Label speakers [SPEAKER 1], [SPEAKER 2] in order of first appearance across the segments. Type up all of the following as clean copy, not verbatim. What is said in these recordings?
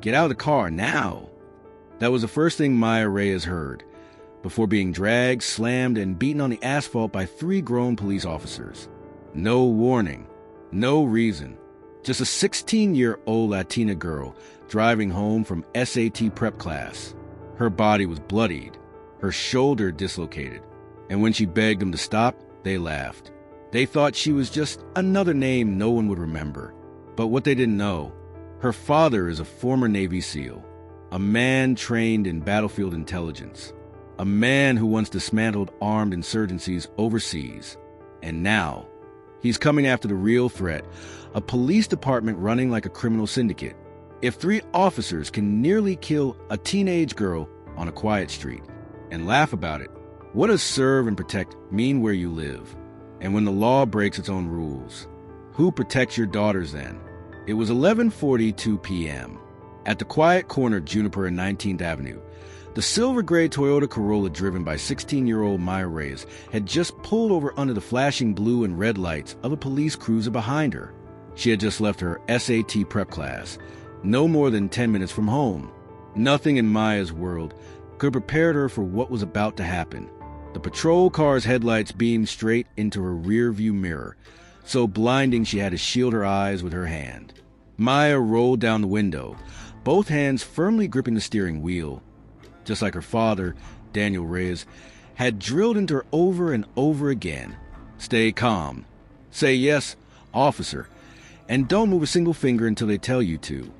[SPEAKER 1] Get out of the car, now! That was the first thing Maya Reyes heard, before being dragged, slammed, and beaten on the asphalt by 3 grown police officers. No warning, no reason. Just a 16-year-old Latina girl driving home from SAT prep class. Her body was bloodied, her shoulder dislocated, and when she begged them to stop, they laughed. They thought she was just another name no one would remember. But what they didn't know, her father is a former Navy SEAL, a man trained in battlefield intelligence, a man who once dismantled armed insurgencies overseas. And now, he's coming after the real threat, a police department running like a criminal syndicate. If 3 officers can nearly kill a teenage girl on a quiet street and laugh about it, what does serve and protect mean where you live? And when the law breaks its own rules, who protects your daughters then? It was 11:42 p.m. At the quiet corner of Juniper and 19th Avenue, the silver-gray Toyota Corolla driven by 16-year-old Maya Reyes had just pulled over under the flashing blue and red lights of a police cruiser behind her. She had just left her SAT prep class, no more than 10 minutes from home. Nothing in Maya's world could have prepared her for what was about to happen. The patrol car's headlights beamed straight into her rear-view mirror, so blinding she had to shield her eyes with her hand. Maya rolled down the window, both hands firmly gripping the steering wheel. Just like her father, Daniel Reyes, had drilled into her over and over again. Stay calm. Say yes, officer, and don't move a single finger until they tell you to,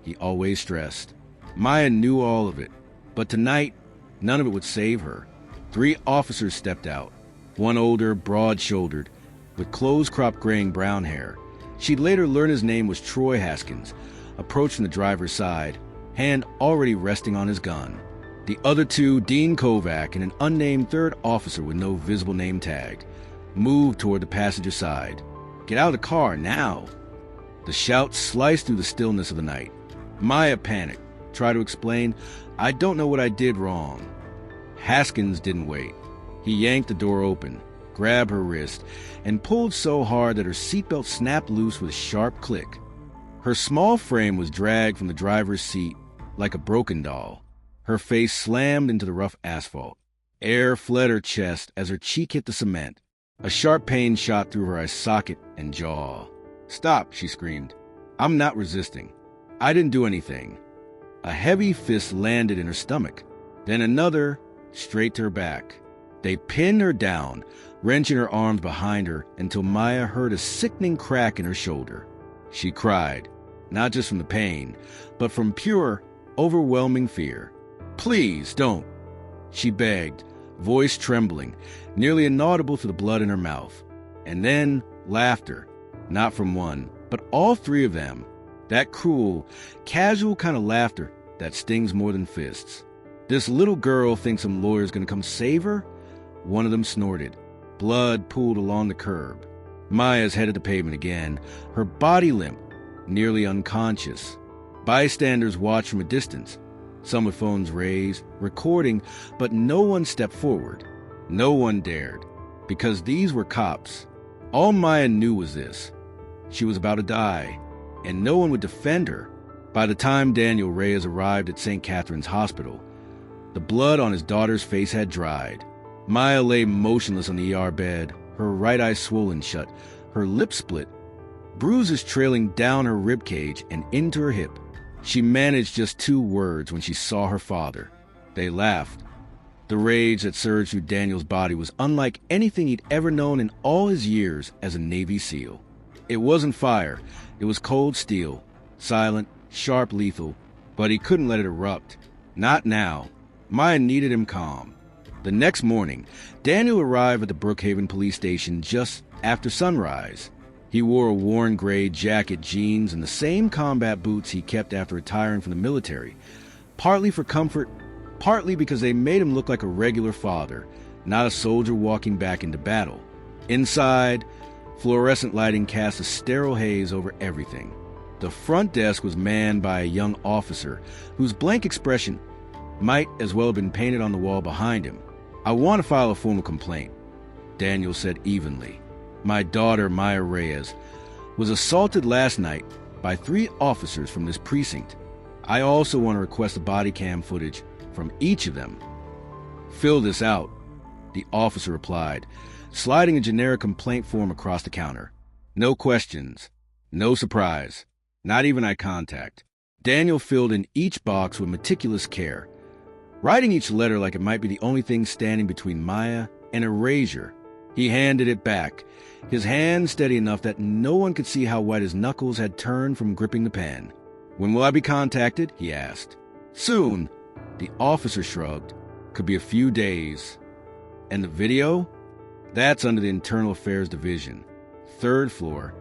[SPEAKER 1] he always stressed. Maya knew all of it, but tonight, none of it would save her. 3 officers stepped out, one older, broad-shouldered, with close-cropped graying brown hair. She'd later learn his name was Troy Haskins, approached from the driver's side, hand already resting on his gun. The other 2, Dean Kovac and an unnamed 3rd officer with no visible name tag, moved toward the passenger side. Get out of the car, now! The shout sliced through the stillness of the night. Maya panicked, tried to explain, I don't know what I did wrong. Haskins didn't wait. He yanked the door open, grabbed her wrist, and pulled so hard that her seatbelt snapped loose with a sharp click. Her small frame was dragged from the driver's seat like a broken doll. Her face slammed into the rough asphalt. Air fled her chest as her cheek hit the cement. A sharp pain shot through her eye socket and jaw. Stop, she screamed. I'm not resisting. I didn't do anything. A heavy fist landed in her stomach, then another straight to her back. They pinned her down, wrenching her arms behind her until Maya heard a sickening crack in her shoulder. She cried, not just from the pain, but from pure, overwhelming fear. Please, don't, she begged, voice trembling, nearly inaudible through the blood in her mouth. And then laughter, not from one, but all 3 of them. That cruel, casual kind of laughter that stings more than fists. This little girl thinks some lawyer's gonna come save her? One of them snorted. Blood pooled along the curb. Maya's headed the pavement again, her body limp, nearly unconscious. Bystanders watched from a distance, some with phones raised, recording, but no one stepped forward. No one dared, because these were cops. All Maya knew was this. She was about to die, and no one would defend her. By the time Daniel Reyes arrived at St. Catherine's Hospital, the blood on his daughter's face had dried. Maya lay motionless on the ER bed, her right eye swollen shut, her lip split, bruises trailing down her ribcage and into her hip. She managed just 2 words when she saw her father. They laughed. The rage that surged through Daniel's body was unlike anything he'd ever known in all his years as a Navy SEAL. It wasn't fire. It was cold steel, silent, sharp, lethal, but he couldn't let it erupt. Not now. Maya needed him calm. The next morning, Daniel arrived at the Brookhaven police station just after sunrise. He wore a worn gray jacket, jeans, and the same combat boots he kept after retiring from the military, partly for comfort, partly because they made him look like a regular father, not a soldier walking back into battle. Inside, fluorescent lighting cast a sterile haze over everything. The front desk was manned by a young officer whose blank expression might as well have been painted on the wall behind him. I want to file a formal complaint, Daniel said evenly. My daughter, Maya Reyes, was assaulted last night by 3 officers from this precinct. I also want to request the body cam footage from each of them. Fill this out, the officer replied, sliding a generic complaint form across the counter. No questions, no surprise, not even eye contact. Daniel filled in each box with meticulous care, writing each letter like it might be the only thing standing between Maya and erasure. He handed it back, his hand steady enough that no one could see how white his knuckles had turned from gripping the pen. When will I be contacted? He asked. Soon, the officer shrugged. Could be a few days. And the video? That's under the Internal Affairs Division. 3rd floor.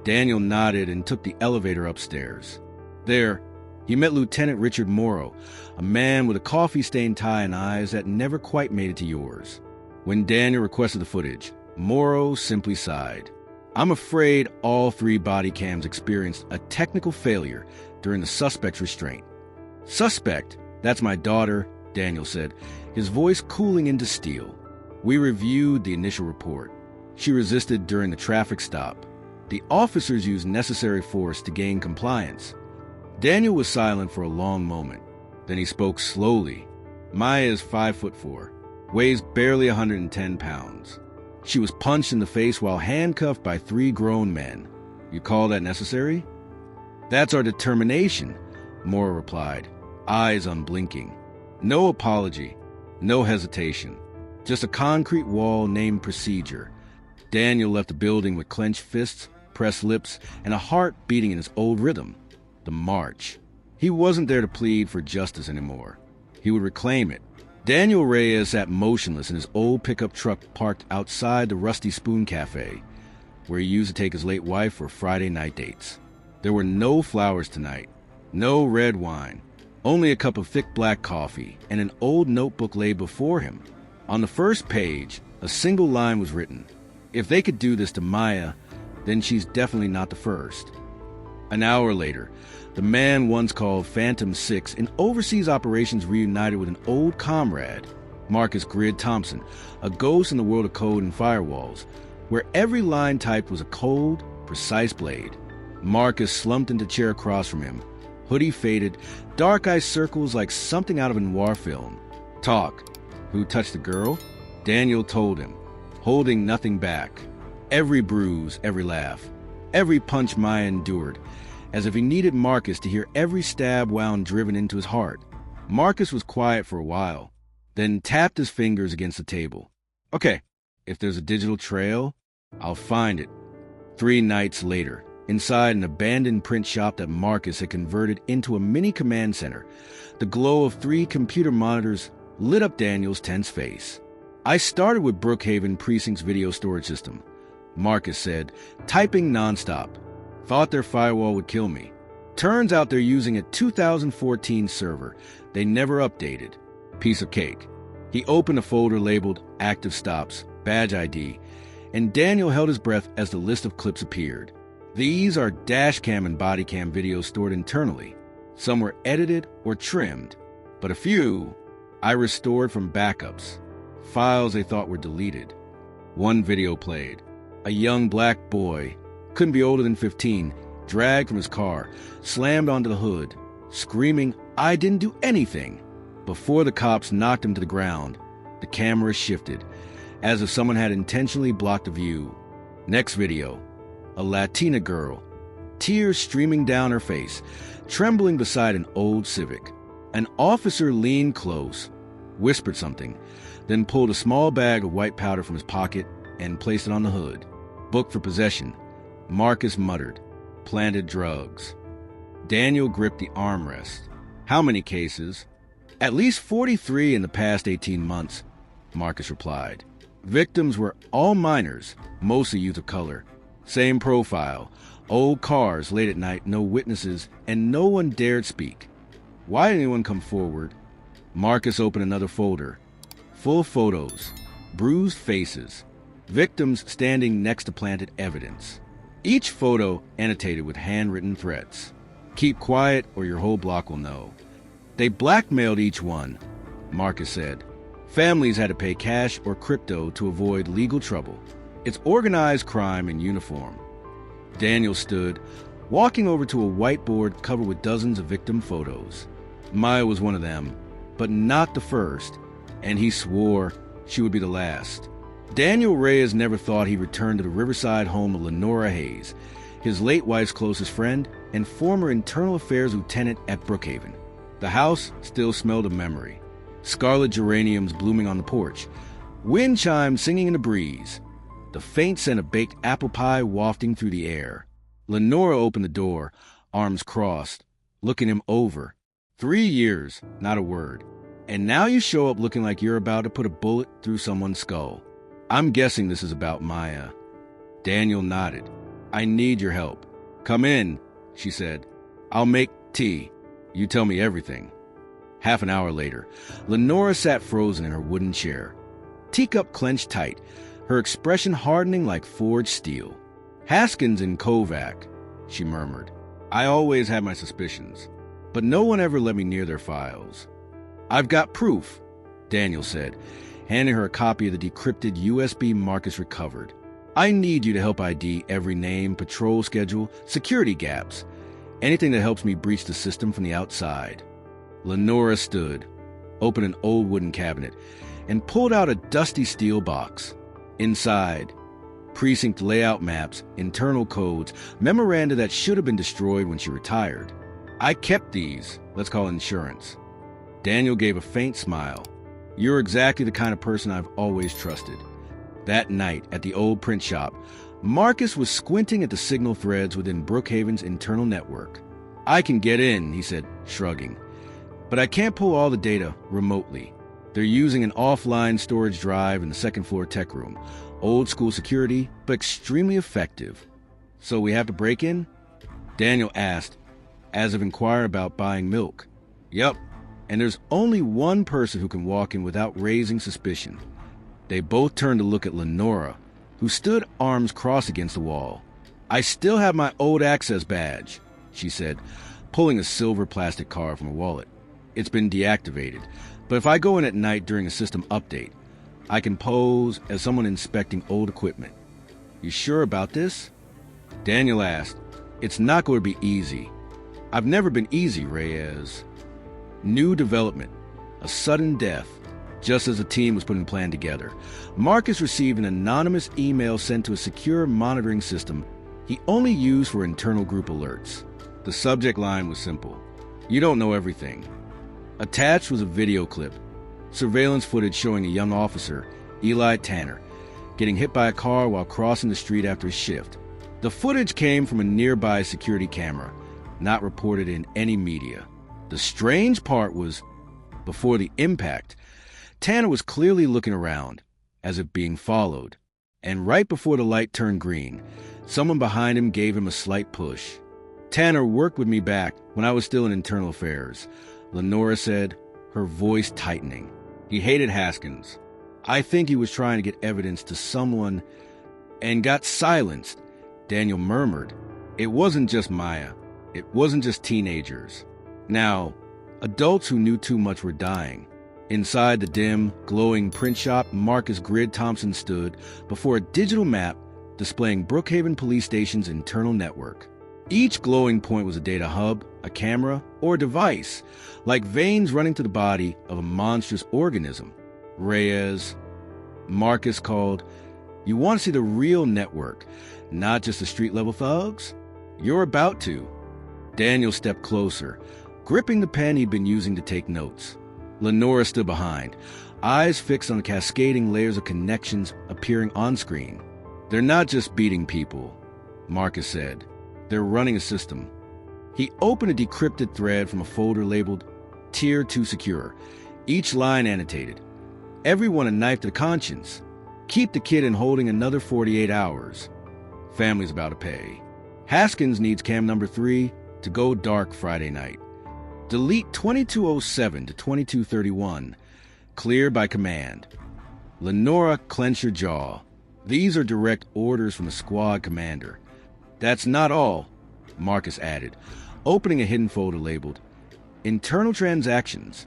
[SPEAKER 1] Daniel nodded and took the elevator upstairs. There, he met Lieutenant Richard Morrow, a man with a coffee-stained tie and eyes that never quite made it to yours. When Daniel requested the footage, Morrow simply sighed. I'm afraid all 3 body cams experienced a technical failure during the suspect's restraint. Suspect? That's my daughter, Daniel said, his voice cooling into steel. We reviewed the initial report. She resisted during the traffic stop. The officers used necessary force to gain compliance. Daniel was silent for a long moment. Then he spoke slowly. Maya is 5'4", weighs barely 110 pounds. She was punched in the face while handcuffed by 3 grown men. You call that necessary? That's our determination, Morrow replied, eyes unblinking. No apology, no hesitation. Just a concrete wall named procedure. Daniel left the building with clenched fists, pressed lips, and a heart beating in its old rhythm. The march. He wasn't there to plead for justice anymore. He would reclaim it. Daniel Reyes sat motionless in his old pickup truck parked outside the Rusty Spoon Cafe, where he used to take his late wife for Friday night dates. There were no flowers tonight, no red wine, only a cup of thick black coffee and an old notebook lay before him. On the first page, a single line was written. If they could do this to Maya, then she's definitely not the first. An hour later, the man once called Phantom 6 in overseas operations reunited with an old comrade, Marcus Grid Thompson, a ghost in the world of code and firewalls, where every line typed was a cold, precise blade. Marcus slumped into a chair across from him, hoodie faded, dark eye circles like something out of a noir film. Talk. Who touched the girl? Daniel told him, holding nothing back. Every bruise, every laugh, every punch Maya endured, as if he needed Marcus to hear every stab wound driven into his heart. Marcus was quiet for a while, then tapped his fingers against the table. Okay, if there's a digital trail, I'll find it. 3 nights later, inside an abandoned print shop that Marcus had converted into a mini command center, the glow of 3 computer monitors lit up Daniel's tense face. I started with Brookhaven Precinct's video storage system, Marcus said, typing nonstop. Thought their firewall would kill me. Turns out they're using a 2014 server they never updated. Piece of cake. He opened a folder labeled Active Stops, Badge ID, and Daniel held his breath as the list of clips appeared. These are dashcam and bodycam videos stored internally. Some were edited or trimmed, but a few I restored from backups, files they thought were deleted. One video played. A young black boy, couldn't be older than 15, dragged from his car, slammed onto the hood, screaming, "I didn't do anything!" Before the cops knocked him to the ground, the camera shifted, as if someone had intentionally blocked the view. Next video, a Latina girl, tears streaming down her face, trembling beside an old Civic. An officer leaned close, whispered something, then pulled a small bag of white powder from his pocket and placed it on the hood. Booked for possession. Marcus muttered, planted drugs. Daniel gripped the armrest. How many cases? At least 43 in the past 18 months, Marcus replied. Victims were all minors, mostly youth of color. Same profile, old cars late at night, no witnesses, and no one dared speak. Why did anyone come forward? Marcus opened another folder. Full photos, bruised faces, victims standing next to planted evidence. Each photo annotated with handwritten threats. Keep quiet or your whole block will know. They blackmailed each one, Marcus said. Families had to pay cash or crypto to avoid legal trouble. It's organized crime in uniform. Daniel stood, walking over to a whiteboard covered with dozens of victim photos. Maya was one of them, but not the first, and he swore she would be the last. Daniel Reyes never thought he'd return to the Riverside home of Lenora Hayes, his late wife's closest friend and former Internal Affairs lieutenant at Brookhaven. The house still smelled of memory. Scarlet geraniums blooming on the porch, wind chimes singing in the breeze, the faint scent of baked apple pie wafting through the air. Lenora opened the door, arms crossed, looking him over. 3 years, not a word. And now you show up looking like you're about to put a bullet through someone's skull. I'm guessing this is about Maya. Daniel nodded. I need your help. Come in, she said. I'll make tea. You tell me everything. Half an hour later, Lenora sat frozen in her wooden chair, teacup clenched tight, her expression hardening like forged steel. Haskins and Kovac, she murmured. I always had my suspicions, but no one ever let me near their files. I've got proof, Daniel said, handing her a copy of the decrypted USB Marcus recovered. I need you to help ID every name, patrol schedule, security gaps, anything that helps me breach the system from the outside. Lenora stood, opened an old wooden cabinet, and pulled out a dusty steel box. Inside, precinct layout maps, internal codes, memoranda that should have been destroyed when she retired. I kept these, let's call insurance. Daniel gave a faint smile. You're exactly the kind of person I've always trusted. That night, at the old print shop, Marcus was squinting at the signal threads within Brookhaven's internal network. I can get in, he said, shrugging. But I can't pull all the data remotely. They're using an offline storage drive in the second-floor tech room. Old school security, but extremely effective. So we have to break in? Daniel asked, as if inquire about buying milk. Yep, and there's only one person who can walk in without raising suspicion. They both turned to look at Lenora, who stood arms crossed against the wall. I still have my old access badge, she said, pulling a silver plastic card from her wallet. It's been deactivated, but if I go in at night during a system update, I can pose as someone inspecting old equipment. You sure about this? Daniel asked. It's not going to be easy. I've never been easy, Reyes. New development. A sudden death. Just as the team was putting a plan together, Marcus received an anonymous email sent to a secure monitoring system he only used for internal group alerts. The subject line was simple. You don't know everything. Attached was a video clip, surveillance footage showing a young officer, Eli Tanner, getting hit by a car while crossing the street after his shift. The footage came from a nearby security camera, not reported in any media. The strange part was, before the impact, Tanner was clearly looking around, as if being followed. And right before the light turned green, someone behind him gave him a slight push. Tanner worked with me back when I was still in Internal Affairs, Lenora said, her voice tightening. He hated Haskins. I think he was trying to get evidence to someone and got silenced, Daniel murmured. It wasn't just Maya. It wasn't just teenagers. Now, adults who knew too much were dying. Inside the dim, glowing print shop, Marcus Grid Thompson stood before a digital map displaying Brookhaven Police Station's internal network. Each glowing point was a data hub, a camera, or a device, like veins running to the body of a monstrous organism. Reyes, Marcus called, you want to see the real network, not just the street-level thugs? You're about to. Daniel stepped closer, gripping the pen he'd been using to take notes. Lenora stood behind, eyes fixed on the cascading layers of connections appearing on screen. They're not just beating people, Marcus said. They're running a system. He opened a decrypted thread from a folder labeled Tier 2 Secure, each line annotated. Everyone a knife to the conscience. Keep the kid in holding another 48 hours. Family's about to pay. Haskins needs cam number 3 to go dark Friday night. Delete 2207 to 2231. Clear by command. Lenora clenched her jaw. These are direct orders from the squad commander. That's not all, Marcus added, opening a hidden folder labeled Internal Transactions.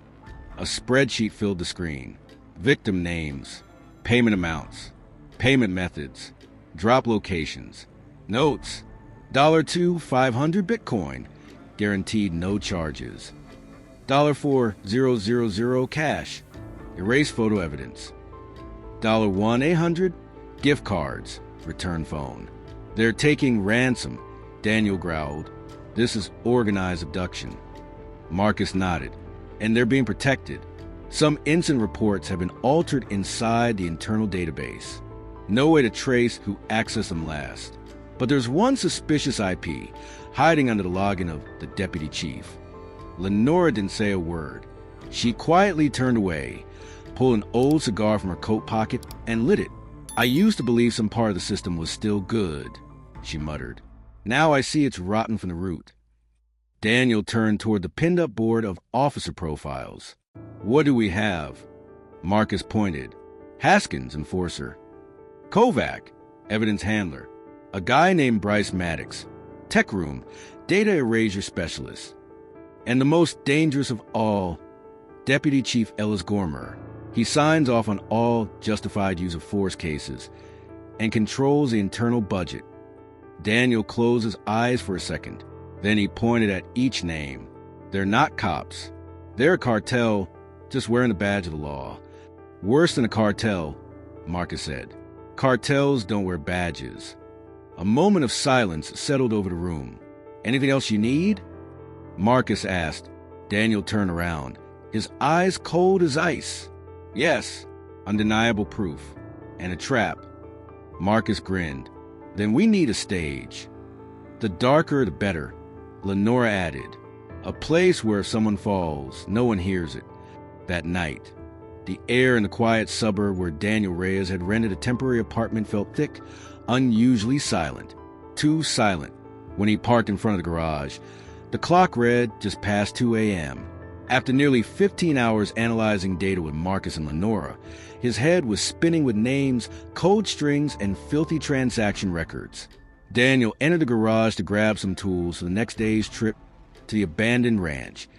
[SPEAKER 1] A spreadsheet filled the screen. Victim names, payment amounts, payment methods, drop locations, notes, $2, 500 Bitcoin, guaranteed no charges. $4,000 cash, erase photo evidence. $1, 800 gift cards, return phone. They're taking ransom, Daniel growled. This is organized abduction. Marcus nodded. And they're being protected. Some incident reports have been altered inside the internal database. No way to trace who accessed them last. But there's one suspicious IP hiding under the login of the deputy chief. Lenora didn't say a word. She quietly turned away, pulled an old cigar from her coat pocket, and lit it. I used to believe some part of the system was still good, she muttered. Now I see it's rotten from the root. Daniel turned toward the pinned-up board of officer profiles. What do we have? Marcus pointed. Haskins, enforcer. Kovac, evidence handler. A guy named Bryce Maddox. Tech room, data erasure specialist. And the most dangerous of all, Deputy Chief Ellis Gormer. He signs off on all justified use of force cases and controls the internal budget. Daniel closed his eyes for a second. Then he pointed at each name. They're not cops. They're a cartel, just wearing the badge of the law. Worse than a cartel, Marcus said. Cartels don't wear badges. A moment of silence settled over the room. Anything else you need? Marcus asked. Daniel turned around, his eyes cold as ice. Yes, undeniable proof. And a trap. Marcus grinned. Then we need a stage. The darker, the better, Lenora added. A place where if someone falls, no one hears it. That night, the air in the quiet suburb where Daniel Reyes had rented a temporary apartment felt thick, unusually silent. Too silent. When he parked in front of the garage, the clock read just past 2 a.m. After nearly 15 hours analyzing data with Marcus and Lenora, his head was spinning with names, code strings, and filthy transaction records. Daniel entered the garage to grab some tools for the next day's trip to the abandoned ranch,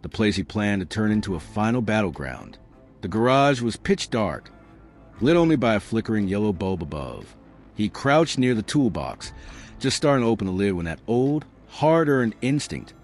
[SPEAKER 1] the place he planned to turn into a final battleground. The garage was pitch dark, lit only by a flickering yellow bulb above. He crouched near the toolbox, just starting to open the lid when that old, hard-earned instinct,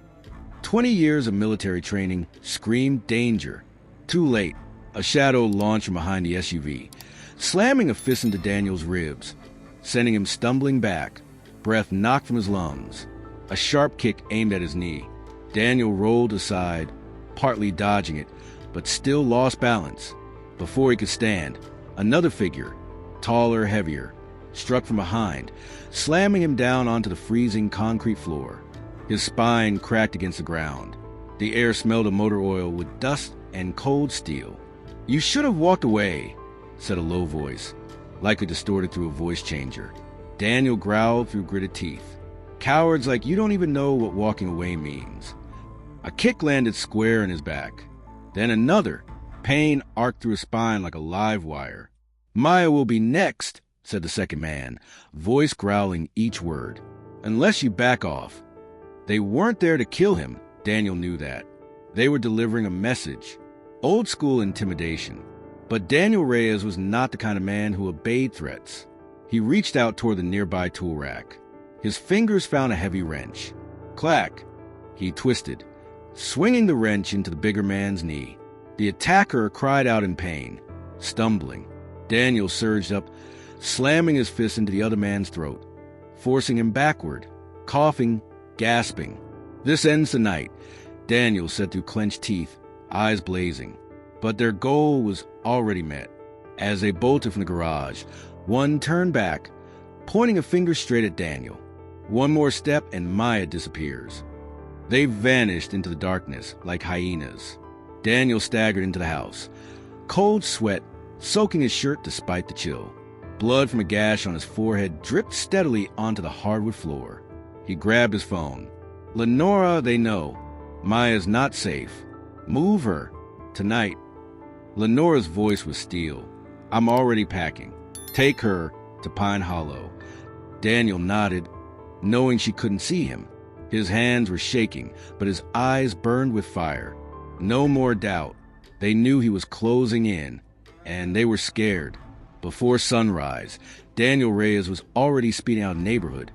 [SPEAKER 1] 20 years of military training, screamed danger. Too late, a shadow launched from behind the SUV, slamming a fist into Daniel's ribs, sending him stumbling back, breath knocked from his lungs. A sharp kick aimed at his knee. Daniel rolled aside, partly dodging it, but still lost balance. Before he could stand, another figure, taller, heavier, struck from behind, slamming him down onto the freezing concrete floor. His spine cracked against the ground. The air smelled of motor oil with dust and cold steel. "You should have walked away," said a low voice, likely distorted through a voice changer. Daniel growled through gritted teeth. "Cowards like you don't even know what walking away means." A kick landed square in his back. Then another. Pain arced through his spine like a live wire. "Maya will be next," said the second man, voice growling each word. "Unless you back off." They weren't there to kill him, Daniel knew that. They were delivering a message. Old school intimidation. But Daniel Reyes was not the kind of man who obeyed threats. He reached out toward the nearby tool rack. His fingers found a heavy wrench. Clack! He twisted, swinging the wrench into the bigger man's knee. The attacker cried out in pain, stumbling. Daniel surged up, slamming his fist into the other man's throat, forcing him backward, coughing, gasping. "This ends the night," Daniel said through clenched teeth, eyes blazing. But their goal was already met. As they bolted from the garage, one turned back, pointing a finger straight at Daniel. One more step and Maya disappears. They vanished into the darkness like hyenas. Daniel staggered into the house, cold sweat soaking his shirt despite the chill. Blood from a gash on his forehead dripped steadily onto the hardwood floor. He grabbed his phone. "Lenora, they know. Maya's not safe. Move her. Tonight." Lenora's voice was steel. "I'm already packing. Take her to Pine Hollow." Daniel nodded, knowing she couldn't see him. His hands were shaking, but his eyes burned with fire. No more doubt. They knew he was closing in, and they were scared. Before sunrise, Daniel Reyes was already speeding out of the neighborhood,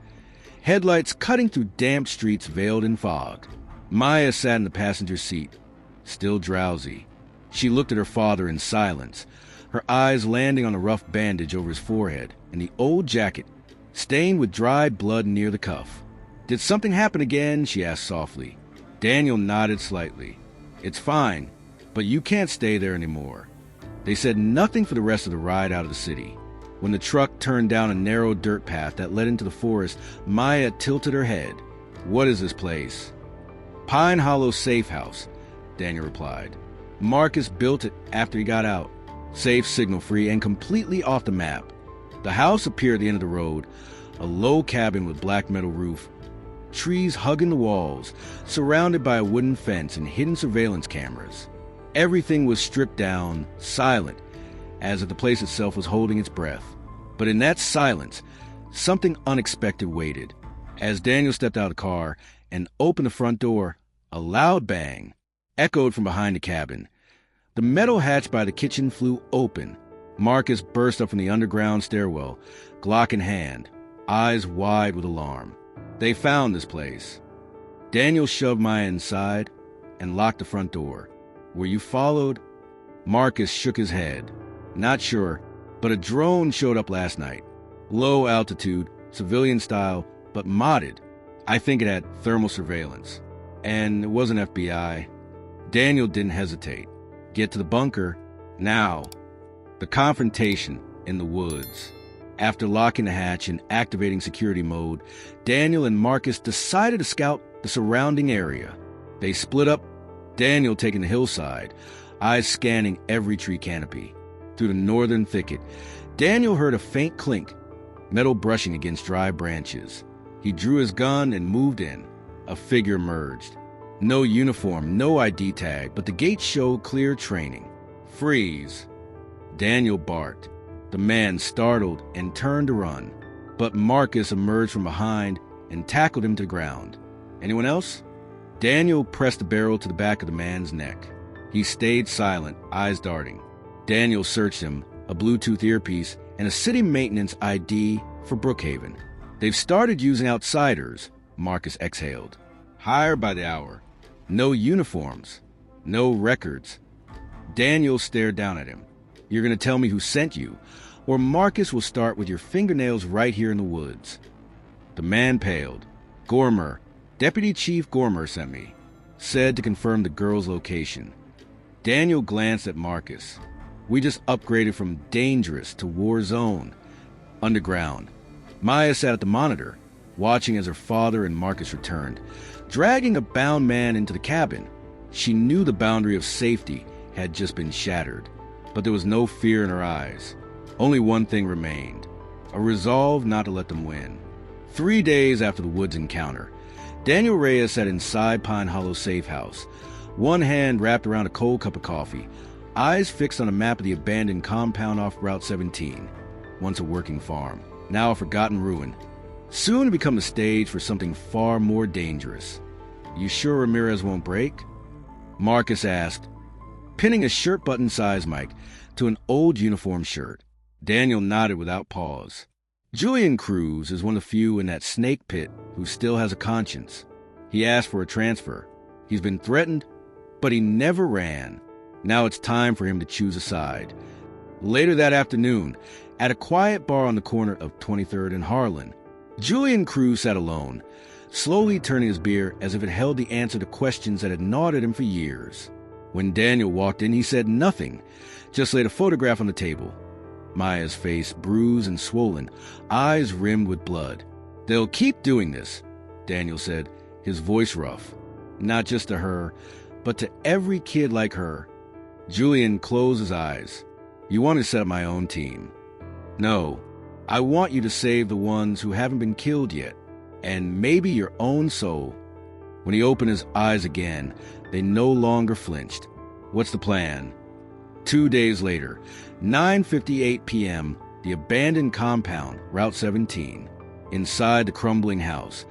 [SPEAKER 1] headlights cutting through damp streets veiled in fog. Maya sat in the passenger seat, still drowsy. She looked at her father in silence, her eyes landing on the rough bandage over his forehead and the old jacket, stained with dried blood near the cuff. "Did something happen again?" she asked softly. Daniel nodded slightly. "It's fine, but you can't stay there anymore." They said nothing for the rest of the ride out of the city. When the truck turned down a narrow dirt path that led into the forest, Maya tilted her head. "What is this place?" "Pine Hollow Safe House," Daniel replied. "Marcus built it after he got out. Safe, signal-free, and completely off the map." The house appeared at the end of the road, a low cabin with black metal roof, trees hugging the walls, surrounded by a wooden fence and hidden surveillance cameras. Everything was stripped down, silent, as if the place itself was holding its breath. But in that silence, something unexpected waited. As Daniel stepped out of the car and opened the front door, a loud bang echoed from behind the cabin. The metal hatch by the kitchen flew open. Marcus burst up from the underground stairwell, Glock in hand, eyes wide with alarm. They found this place. Daniel shoved Maya inside and locked the front door. "Were you followed?" Marcus shook his head. "Not sure, but a drone showed up last night. Low altitude, civilian style, but modded. I think it had thermal surveillance. And it wasn't FBI." Daniel didn't hesitate. "Get to the bunker, now." The confrontation in the woods. After locking the hatch and activating security mode, Daniel and Marcus decided to scout the surrounding area. They split up, Daniel taking the hillside, eyes scanning every tree canopy. Through the northern thicket, Daniel heard a faint clink, metal brushing against dry branches. He drew his gun and moved in. A figure emerged. No uniform, no ID tag, but the gate showed clear training. "Freeze!" Daniel barked. The man startled and turned to run, but Marcus emerged from behind and tackled him to the ground. "Anyone else?" Daniel pressed the barrel to the back of the man's neck. He stayed silent, eyes darting. Daniel searched him, a Bluetooth earpiece, and a city maintenance ID for Brookhaven. "They've started using outsiders," Marcus exhaled. "Hire by the hour. No uniforms. No records." Daniel stared down at him. "You're going to tell me who sent you, or Marcus will start with your fingernails right here in the woods." The man paled. "Gormer, Deputy Chief Gormer sent me. Said to confirm the girl's location." Daniel glanced at Marcus. "We just upgraded from dangerous to war zone. Underground." Maya sat at the monitor, watching as her father and Marcus returned, dragging a bound man into the cabin. She knew the boundary of safety had just been shattered, but there was no fear in her eyes. Only one thing remained, a resolve not to let them win. 3 days after the woods encounter, Daniel Reyes sat inside Pine Hollow Safe House, one hand wrapped around a cold cup of coffee, eyes fixed on a map of the abandoned compound off Route 17, once a working farm, now a forgotten ruin, soon to become the stage for something far more dangerous. "You sure Ramirez won't break?" Marcus asked, pinning a shirt button size mic to an old uniform shirt. Daniel nodded without pause. "Julian Cruz is one of the few in that snake pit who still has a conscience. He asked for a transfer. He's been threatened, but he never ran. Now it's time for him to choose a side." Later that afternoon, at a quiet bar on the corner of 23rd and Harlan, Julian Cruz sat alone, slowly turning his beer as if it held the answer to questions that had gnawed at him for years. When Daniel walked in, he said nothing, just laid a photograph on the table. Maya's face bruised and swollen, eyes rimmed with blood. "They'll keep doing this," Daniel said, his voice rough. "Not just to her, but to every kid like her." Julian closed his eyes. "You want me to set up my own team?" "No. I want you to save the ones who haven't been killed yet, and maybe your own soul." When he opened his eyes again, they no longer flinched. "What's the plan?" 2 days later, 9:58 p.m., the abandoned compound, Route 17. Inside the crumbling house,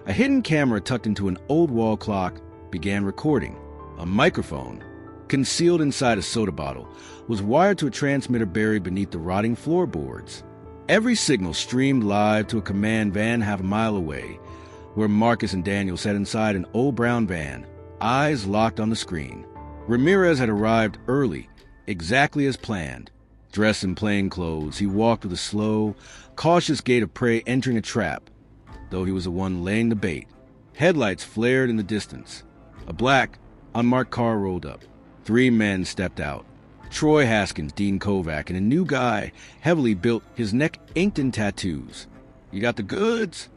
[SPEAKER 1] a hidden camera tucked into an old wall clock began recording. A microphone, concealed inside a soda bottle, was wired to a transmitter buried beneath the rotting floorboards. Every signal streamed live to a command van half a mile away, where Marcus and Daniel sat inside an old brown van, eyes locked on the screen. Ramirez had arrived early, exactly as planned. Dressed in plain clothes, he walked with a slow, cautious gait of prey entering a trap, though he was the one laying the bait. Headlights flared in the distance. A black, unmarked car rolled up. 3 men stepped out. Troy Haskins, Dean Kovac, and a new guy, heavily built, his neck inked in tattoos. "You got the goods?"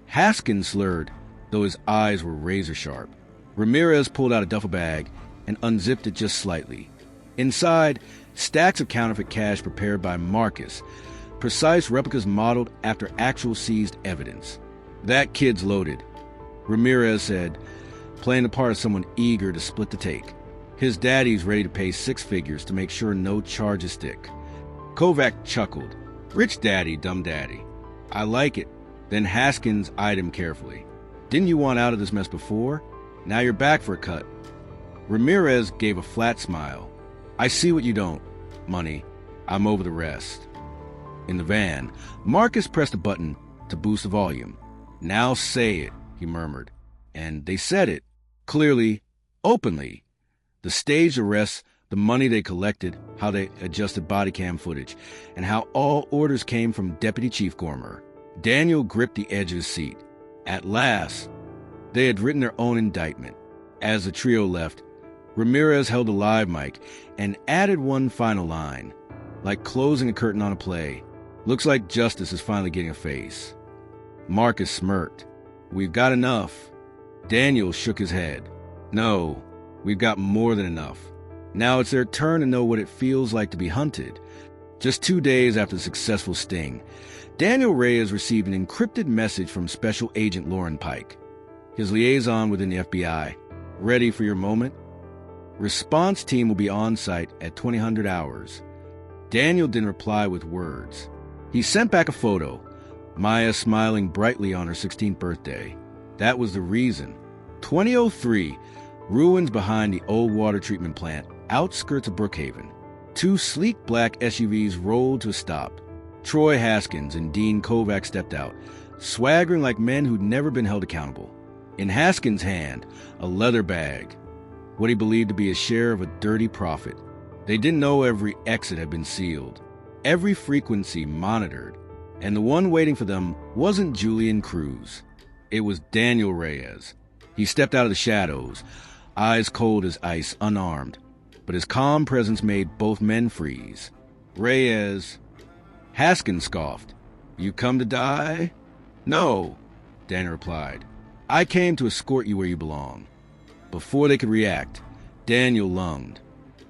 [SPEAKER 1] Haskins slurred, though his eyes were razor-sharp. Ramirez pulled out a duffel bag and unzipped it just slightly. Inside, stacks of counterfeit cash prepared by Marcus, precise replicas modeled after actual seized evidence. "That kid's loaded," Ramirez said, playing the part of someone eager to split the take. "His daddy's ready to pay 6 figures to make sure no charges stick." Kovac chuckled. "Rich daddy, dumb daddy. I like it." Then Haskins eyed him carefully. "Didn't you want out of this mess before? Now you're back for a cut." Ramirez gave a flat smile. "I see what you don't, money. I'm over the rest." In the van, Marcus pressed a button to boost the volume. "Now say it," he murmured. And they said it, clearly, openly. The staged arrests, the money they collected, how they adjusted body cam footage, and how all orders came from Deputy Chief Gormer. Daniel gripped the edge of his seat. At last, they had written their own indictment. As the trio left, Ramirez held a live mic and added one final line, like closing a curtain on a play. "Looks like justice is finally getting a face." Marcus smirked. "We've got enough." Daniel shook his head. "No, we've got more than enough. Now it's their turn to know what it feels like to be hunted." Just 2 days after the successful sting, Daniel Reyes received an encrypted message from Special Agent Lauren Pike, his liaison within the FBI. "Ready for your moment? Response team will be on site at 2000 hours." Daniel didn't reply with words. He sent back a photo, Maya smiling brightly on her 16th birthday. That was the reason. 2003, ruins behind the old water treatment plant, outskirts of Brookhaven. 2 sleek black SUVs rolled to a stop. Troy Haskins and Dean Kovac stepped out, swaggering like men who'd never been held accountable. In Haskins' hand, a leather bag, what he believed to be a share of a dirty profit. They didn't know every exit had been sealed, every frequency monitored, and the one waiting for them wasn't Julian Cruz. It was Daniel Reyes. He stepped out of the shadows, eyes cold as ice, unarmed, but his calm presence made both men freeze. "Reyes." Haskins scoffed. "You come to die?" "No," Daniel replied. "I came to escort you where you belong." Before they could react, Daniel lunged,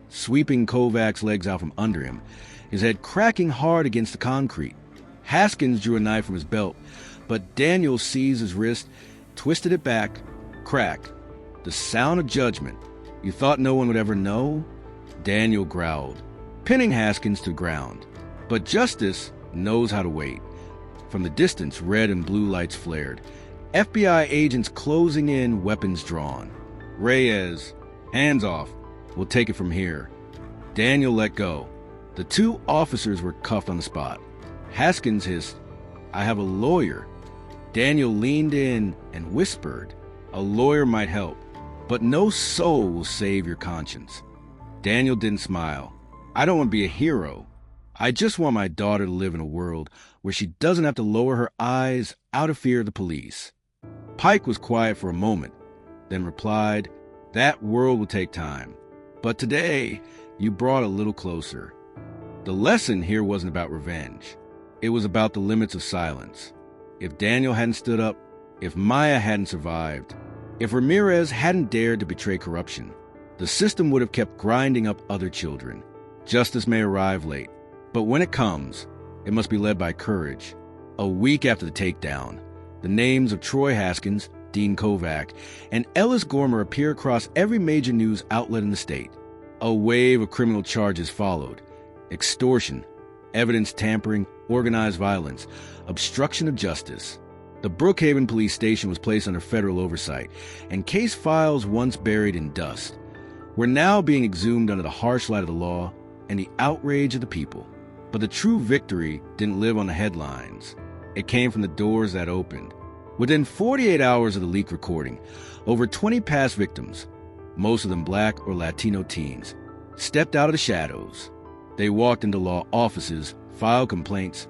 [SPEAKER 1] sweeping Kovac's legs out from under him, his head cracking hard against the concrete. Haskins drew a knife from his belt, but Daniel seized his wrist, twisted it back, crack. The sound of judgment. "You thought no one would ever know?" Daniel growled, pinning Haskins to the ground. But justice knows how to wait. From the distance, red and blue lights flared. FBI agents closing in, weapons drawn. "Reyes, hands off. We'll take it from here." Daniel let go. The 2 officers were cuffed on the spot. Haskins hissed, "I have a lawyer." Daniel leaned in and whispered, "A lawyer might help, but no soul will save your conscience." Daniel didn't smile. "I don't want to be a hero. I just want my daughter to live in a world where she doesn't have to lower her eyes out of fear of the police." Pike was quiet for a moment, then replied, "That world will take time. But today, you brought a little closer." The lesson here wasn't about revenge. It was about the limits of silence. If Daniel hadn't stood up, if Maya hadn't survived, if Ramirez hadn't dared to betray corruption, the system would have kept grinding up other children. Justice may arrive late, but when it comes, it must be led by courage. A week after the takedown, the names of Troy Haskins, Dean Kovac, and Ellis Gormer appear across every major news outlet in the state. A wave of criminal charges followed: extortion, evidence tampering, organized violence, obstruction of justice. The Brookhaven police station was placed under federal oversight, and case files once buried in dust were now being exhumed under the harsh light of the law and the outrage of the people. But the true victory didn't live on the headlines. It came from the doors that opened. Within 48 hours of the leak recording, over 20 past victims, most of them Black or Latino teens, stepped out of the shadows. They walked into law offices, filed complaints,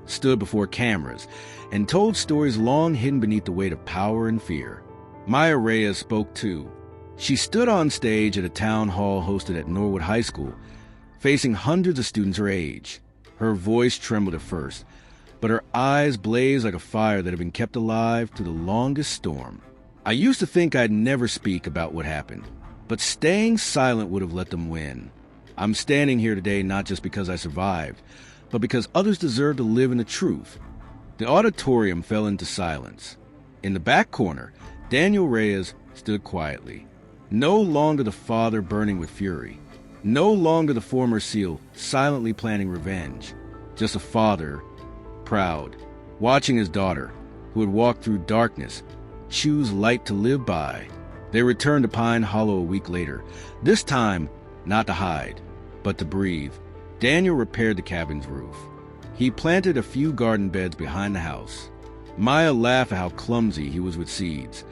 [SPEAKER 1] stood before cameras, and told stories long hidden beneath the weight of power and fear. Maya Reyes spoke too. She stood on stage at a town hall hosted at Norwood High School, facing hundreds of students her age. Her voice trembled at first, but her eyes blazed like a fire that had been kept alive through the longest storm. I used to think I'd never speak about what happened, but staying silent would have let them win. I'm standing here today not just because I survived, but because others deserve to live in the truth. The auditorium fell into silence. In the back corner, Daniel Reyes stood quietly. No longer the father burning with fury. No longer the former SEAL silently planning revenge. Just a father, proud, watching his daughter, who had walked through darkness, choose light to live by. They returned to Pine Hollow a week later, this time not to hide, but to breathe. Daniel repaired the cabin's roof. He planted a few garden beds behind the house. Maya laughed at how clumsy he was with seeds.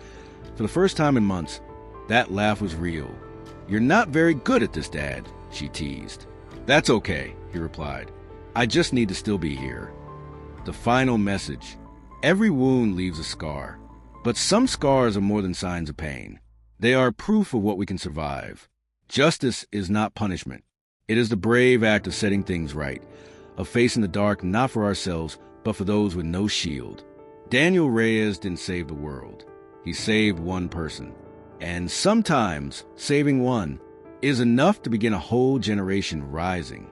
[SPEAKER 1] For the first time in months, that laugh was real. "You're not very good at this, Dad," she teased. "That's okay," he replied. "I just need to still be here." The final message. Every wound leaves a scar. But some scars are more than signs of pain. They are proof of what we can survive. Justice is not punishment. It is the brave act of setting things right, of facing the dark not for ourselves, but for those with no shield. Daniel Reyes didn't save the world. He saved one person. And sometimes saving one is enough to begin a whole generation rising.